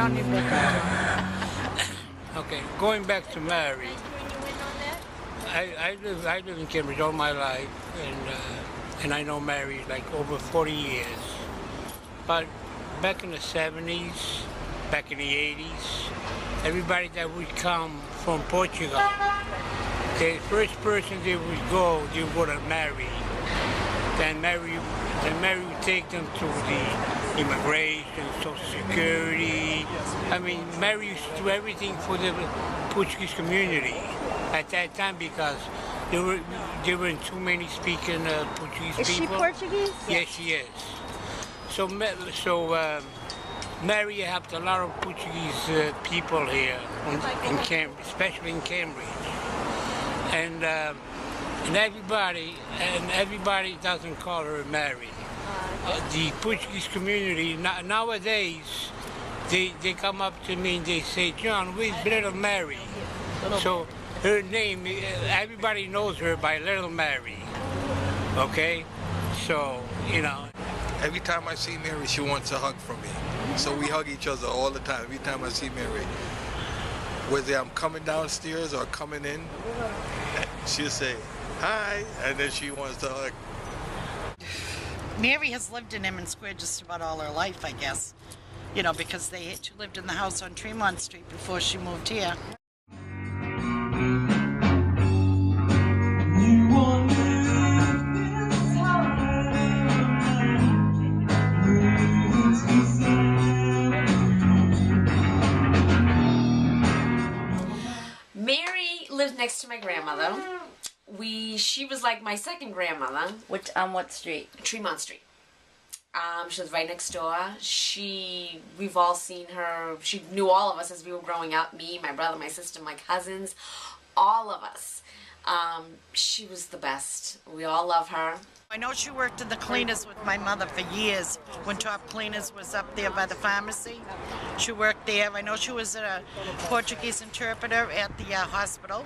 don't need more. Okay, going back to Mary. I live in Cambridge all my life, and I know Mary like over 40 years. But back in the 70s, back in the 80s, everybody that would come from Portugal, okay, first person they would go to Mary. Then Mary would take them to the immigration, Social Security. I mean, Mary used to do everything for the Portuguese community at that time because there weren't too many speaking Portuguese people. Is she Portuguese? Yes, she is. So Mary helped a lot of Portuguese people here in Cambridge, especially in Cambridge, and everybody doesn't call her Mary. The Portuguese community nowadays, they come up to me and they say, John, where's Little Mary? So her name, everybody knows her by Little Mary. Okay, so you know. Every time I see Mary, she wants a hug from me. So we hug each other all the time, every time I see Mary. Whether I'm coming downstairs or coming in, she'll say, hi, and then she wants to hug. Mary has lived in Inman Square just about all her life, I guess. You know, because she lived in the house on Tremont Street before she moved here. Mary lived next to my grandmother. She was like my second grandmother. On what street? Tremont Street. She was right next door. We've all seen her. She knew all of us as we were growing up. Me, my brother, my sister, my cousins, all of us. She was the best. We all love her. I know she worked in the cleaners with my mother for years when Top Cleaners was up there by the pharmacy. She worked there. I know she was a Portuguese interpreter at the hospital.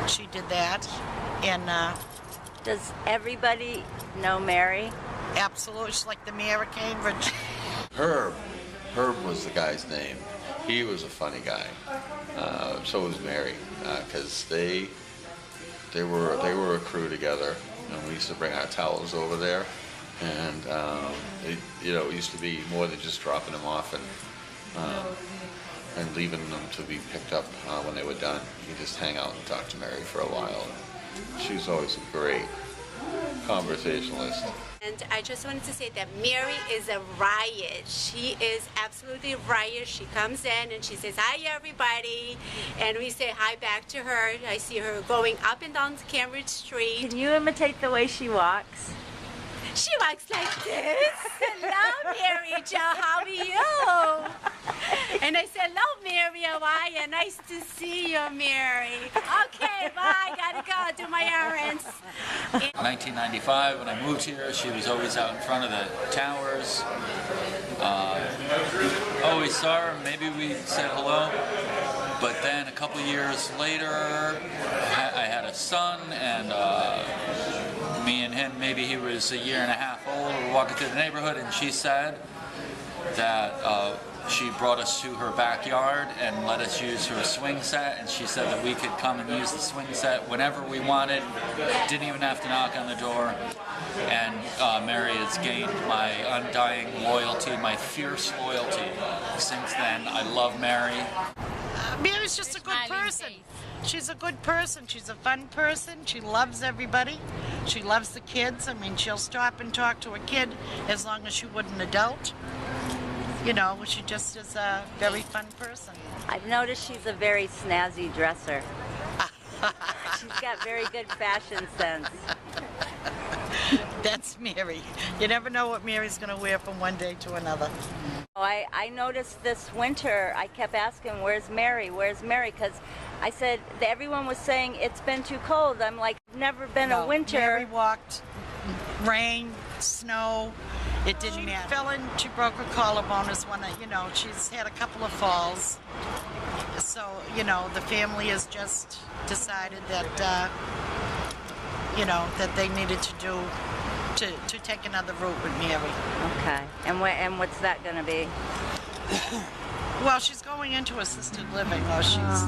She did that. And Does everybody know Mary? absolutely, she's like the mayor of Cambridge. Herb was the guy's name. He was a funny guy. So was Mary, because they were a crew together, and we used to bring our towels over there, and it used to be more than just dropping them off and leaving them to be picked up when they were done. You just hang out and talk to Mary for a while. She was always a great conversationalist. And I just wanted to say that Mary is a riot. She is absolutely a riot. She comes in and she says, hi, everybody. And we say hi back to her. I see her going up and down Cambridge Street. Can you imitate the way she walks? She walks like this. Hello, Mary Jo, how are you? And I said, hello, Mary, how are you? Nice to see you, Mary. Okay, bye, gotta go do my errands. In 1995, when I moved here, she was always out in front of the towers. Always saw her, maybe we said hello. But then a couple years later, I had a son, and me and him, maybe he was a year and a half old, we were walking through the neighborhood, and she said that she brought us to her backyard and let us use her swing set, and she said that we could come and use the swing set whenever we wanted, didn't even have to knock on the door. And Mary has gained my undying loyalty, my fierce loyalty. Since then, I love Mary. Mary's just a good person. She's a good person. She's a fun person. She loves everybody. She loves the kids. I mean, she'll stop and talk to a kid as long as she would an adult. You know, she just is a very fun person. I've noticed she's a very snazzy dresser. She's got very good fashion sense. That's Mary. You never know what Mary's going to wear from one day to another. I noticed this winter, I kept asking, where's Mary? Where's Mary? Because I said, everyone was saying it's been too cold. I'm like, never been a winter. Mary walked rain, snow. It didn't matter. She fell in, she broke her collarbone as one, she's had a couple of falls. So, the family has just decided that, that they needed to do, to take another route with Mary. Okay. And what's that going to be? Well, she's going into assisted living, or she's...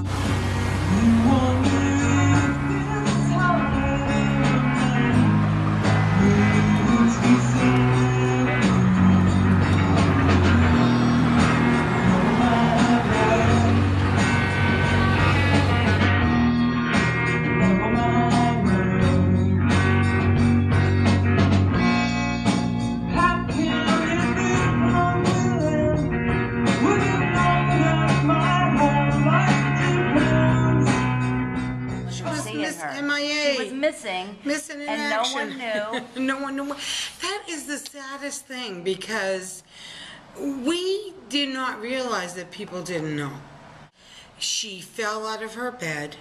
MIA. She was missing. Missing in and action. no one knew. No one knew. That is the saddest thing, because we did not realize that people didn't know. She fell out of her bed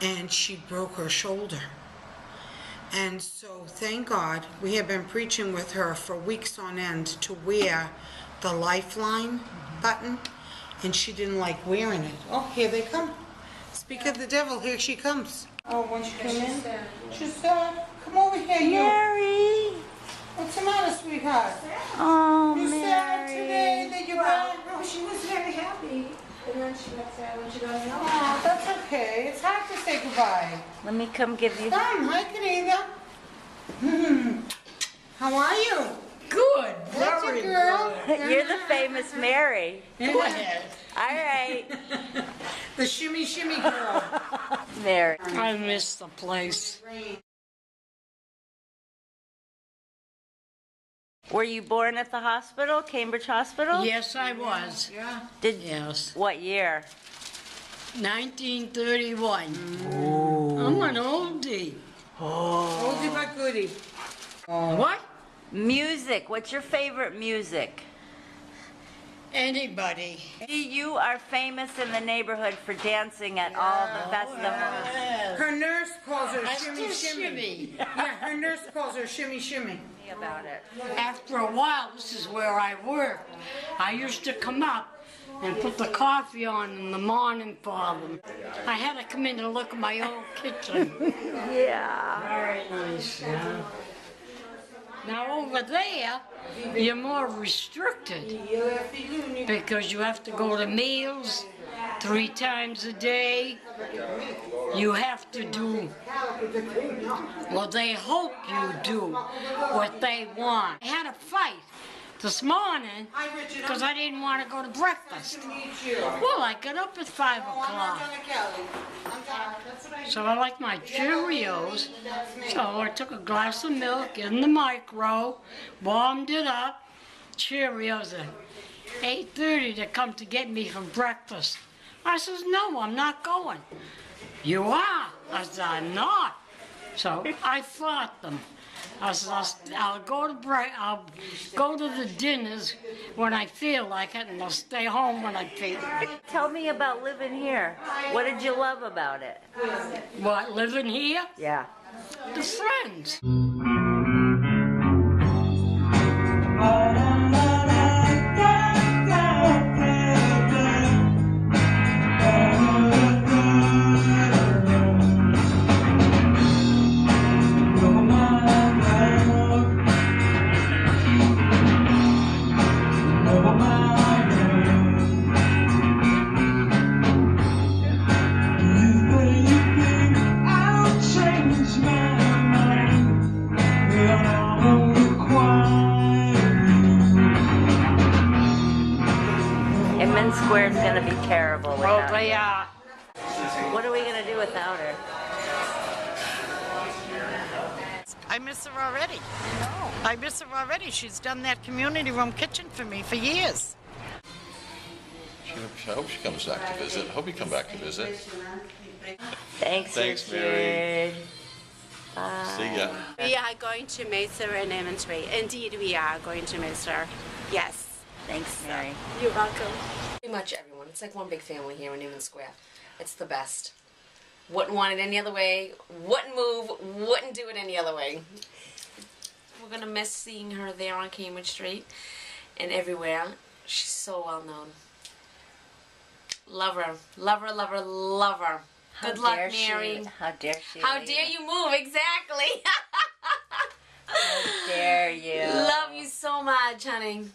and she broke her shoulder. And so, thank God, we have been preaching with her for weeks on end to wear the Lifeline button, and she didn't like wearing it. Oh, here they come. Speak of the devil, here she comes. Oh, when she came in, she's come over here, you. Mary. What's the matter, sweetheart? Oh, You Mary. sad today that you're back? No, she was very happy. And then she got sad when she got home. Oh, that's okay. It's hard to say goodbye. Let me come give you. Come, hi, Kristina. How are you? Good. That's a girl. You're the famous Mary. Go ahead. All right. The shimmy, shimmy girl. Mary. I miss the place. Were you born at the hospital, Cambridge Hospital? Yes, I was. Yeah. Did Yes. What year? 1931. I'm an oldie. Oldie but goodie. What? Music. What's your favorite music? Anybody. You are famous in the neighborhood for dancing at all the festivals. Her nurse calls her I shimmy, still shimmy. shimmy. Yeah, her nurse calls her shimmy, shimmy. Tell me about it. After a while, this is where I worked. I used to come up and put the coffee on in the morning for them. I had to come in and look at my old kitchen. Yeah. Very nice, yeah. Now over there, you're more restricted because you have to go to meals 3 times a day. You have to do what they hope you do, what they want. I had a fight this morning because I didn't want to go to breakfast. Well, I got up at 5 o'clock. So I like my Cheerios. So I took a glass of milk in the micro, warmed it up. Cheerios at 8:30 to come to get me for breakfast. I says, no, I'm not going. You are? I said, I'm not. So I fought them. I said, I'll go to the dinners when I feel like it, and I'll stay home when I feel it. Tell me about living here. What did you love about it? What, living here? Yeah. The friends. Inman Square is going to be terrible without They her. are. What are we going to do without her? I miss her already. I miss her already. She's done that community room kitchen for me for years. I hope she comes back to visit. I hope you come back to visit. Thanks, Thanks, Richard. Mary. Bye. See ya. We are going to miss her in Inman Square. Indeed, we are going to miss her. Yes. Thanks, Mary. You're welcome. Pretty much everyone. It's like one big family here in Inman Square. It's the best. Wouldn't want it any other way. Wouldn't move. Wouldn't do it any other way. We're gonna miss seeing her there on Cambridge Street and everywhere. She's so well known. Love her. Love her, love her, love her. Good luck, Mary. How dare she? How leave dare us? you move? Exactly. How dare you? Love you so much, honey.